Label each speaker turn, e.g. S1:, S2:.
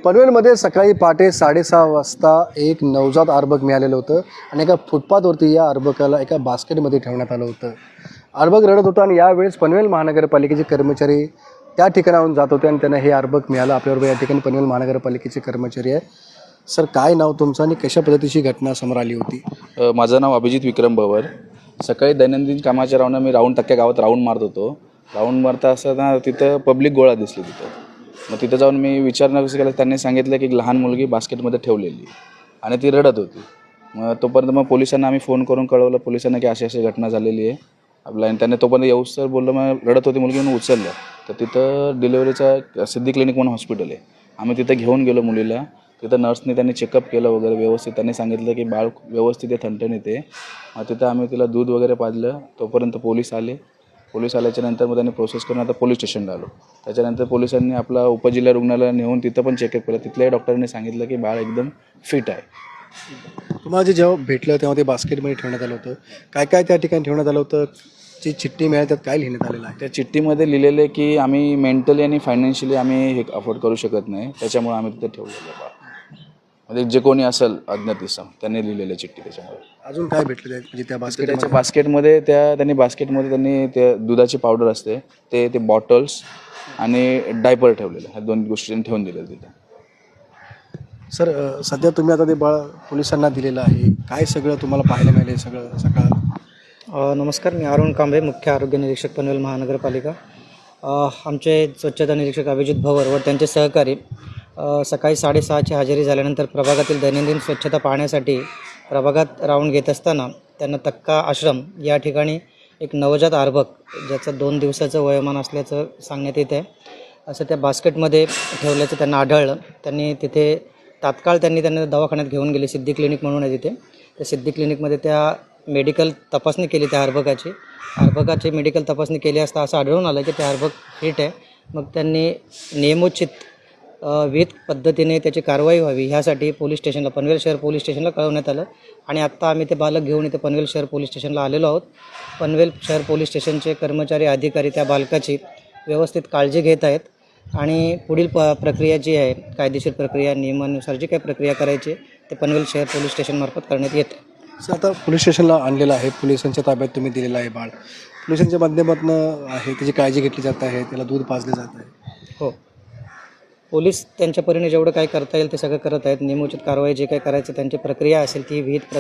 S1: पनवेलमध्ये सकाळी पहाटे 6:30 वाजता एक नवजात अर्भक मिळालेलं होतं आणि एका फुटपाथवरती या अर्भकाला एका बास्केटमध्ये ठेवण्यात आलं होतं. अर्भक रडत होतं आणि यावेळेस पनवेल महानगरपालिकेचे कर्मचारी त्या ठिकाणाहून जात होते आणि त्यांना हे अर्भक मिळालं. आपल्याबरोबर या ठिकाणी पनवेल महानगरपालिकेचे कर्मचारी आहे. सर, काय नाव तुमचं आणि कशा पद्धतीची घटना समोर आली होती?
S2: माझं नाव अभिजित विक्रम भवर. सकाळी दैनंदिन कामाच्या राऊंड मी टक्क्या गावात राऊंड मारत होतो. राऊंड मारता असताना तिथं पब्लिक गोळा दिसली तिथं. मग तिथं जाऊन मी विचारणं कसं केलं, त्यांनी सांगितलं की एक लहान मुलगी बास्केटमध्ये ठेवलेली आणि ती रडत होती. मग तोपर्यंत पोलिसांना आम्ही फोन करून कळवलं पोलिसांना की अशी अशी घटना झालेली आहे आपल्या. आणि त्यांनी तोपर्यंत येऊस तर बोललं, मग रडत होती मुलगी म्हणून उचललं. तर तिथं डिलिव्हरीचा सिद्धी क्लिनिक म्हणून हॉस्पिटल आहे, आम्ही तिथं घेऊन गेलो मुलीला. तिथं नर्सने त्यांनी चेकअप केलं वगैरे व्यवस्थित. त्यांनी सांगितलं की बाळ व्यवस्थित आहे, ठणठणीत आहे. मग तिथं आम्ही तिला दूध वगैरे पाजलं. तोपर्यंत पोलीस आले. पोलीस आल्याच्या नंतर मग त्यांनी प्रोसेस करून आता पोलीस स्टेशनला आलो. त्याच्यानंतर पोलिसांनी आपला उपजिल्हा रुग्णालयाला नेऊन तिथं पण चेकअप केलं. तिथल्याही डॉक्टरांनी सांगितलं की बाळ एकदम फिट आहे.
S1: तुम्हाला जे जेव्हा भेटलं तेव्हा ते बास्केटमध्ये ठेवण्यात आलं होतं, काय काय त्या ठिकाणी ठेवण्यात आलं होतं? जी चिठ्ठी मिळाली त्यात काय लिहिण्यात आलेलं आहे?
S2: त्या चिठ्ठीमध्ये लिहिलेलं आहे की आम्ही मेंटली आणि फायनान्शियली आम्ही हे अफोर्ड करू शकत नाही, त्याच्यामुळे आम्ही तिथे ठेवलेलं आहे बाळ. म्हणजे जे कोणी असेल अज्ञात इसम त्यांनी लिहिलेलं चिठ्ठी. त्याच्यामुळे
S1: अजून काय भेटलं म्हणजे त्या
S2: त्याच्या बास्केटमध्ये त्यांनी ते दुधाची पावडर असते ते बॉटल्स आणि डायपर ठेवलेलं, ह्या दोन गोष्टी ठेवून दिल्या तिथं.
S1: सर, सध्या तुम्ही आता ते बाळ पोलिसांना दिलेलं आहे, काय सगळं तुम्हाला पाहायला मिळालं सगळं सकाळ?
S3: नमस्कार, मी अरुण कांबळे, मुख्य आरोग्य निरीक्षक पनवेल महानगरपालिका. आमचे स्वच्छता निरीक्षक अभिजित भवर व त्यांचे सहकारी सकाळी 6:30ची हजेरी झाल्यानंतर प्रभागातील दैनंदिन स्वच्छता पाहण्यासाठी प्रभागात राऊंड घेत असताना त्यांना तक्का आश्रम या ठिकाणी एक नवजात अर्भक ज्याचं 2 दिवसाचं वयोमान असल्याचं सांगण्यात येत आहे, असं त्या बास्केटमध्ये ठेवल्याचं त्यांना आढळलं. त्यांनी त्यांना दवाखान्यात घेऊन गेले. सिद्धी क्लिनिक म्हणून आहे तिथे. त्या सिद्धी क्लिनिकमध्ये त्या मेडिकल तपासणी केली. त्या अर्भकाची मेडिकल तपासणी केली असता असं आढळून आलं की त्या अर्भक फिट आहे. मग त्यांनी नियमोचित विहित पद्धतीने त्याची कारवाई व्हावी ह्यासाठी पनवेल शहर पोलीस स्टेशनला कळवण्यात आलं. आणि आत्ता आम्ही ते बालक घेऊन इथे पनवेल शहर पोलीस स्टेशनला आलेलो आहोत. पनवेल शहर पोलीस स्टेशनचे कर्मचारी अधिकारी त्या बालकाची व्यवस्थित काळजी घेत आहेत आणि पुढील प्रक्रिया जी आहे, कायदेशीर प्रक्रिया, नियमानुसार जी काही प्रक्रिया करायची ते पनवेल शहर पोलीस स्टेशनमार्फत करण्यात येते.
S1: सर, आता पोलीस स्टेशनला आणलेलं आहे, पोलिसांच्या ताब्यात तुम्ही दिलेलं आहे बाळ. पोलिसांच्या माध्यमातून आहे त्याची काळजी घेतली जात आहे, त्याला दूध पाजले जात आहे.
S3: हो, पोलीस त्यांच्या परीने जेवढं काय करता येईल ते सगळं करत आहेत. नियमोचित कारवाई जे काही करायचं त्यांची प्रक्रिया असेल ती विहित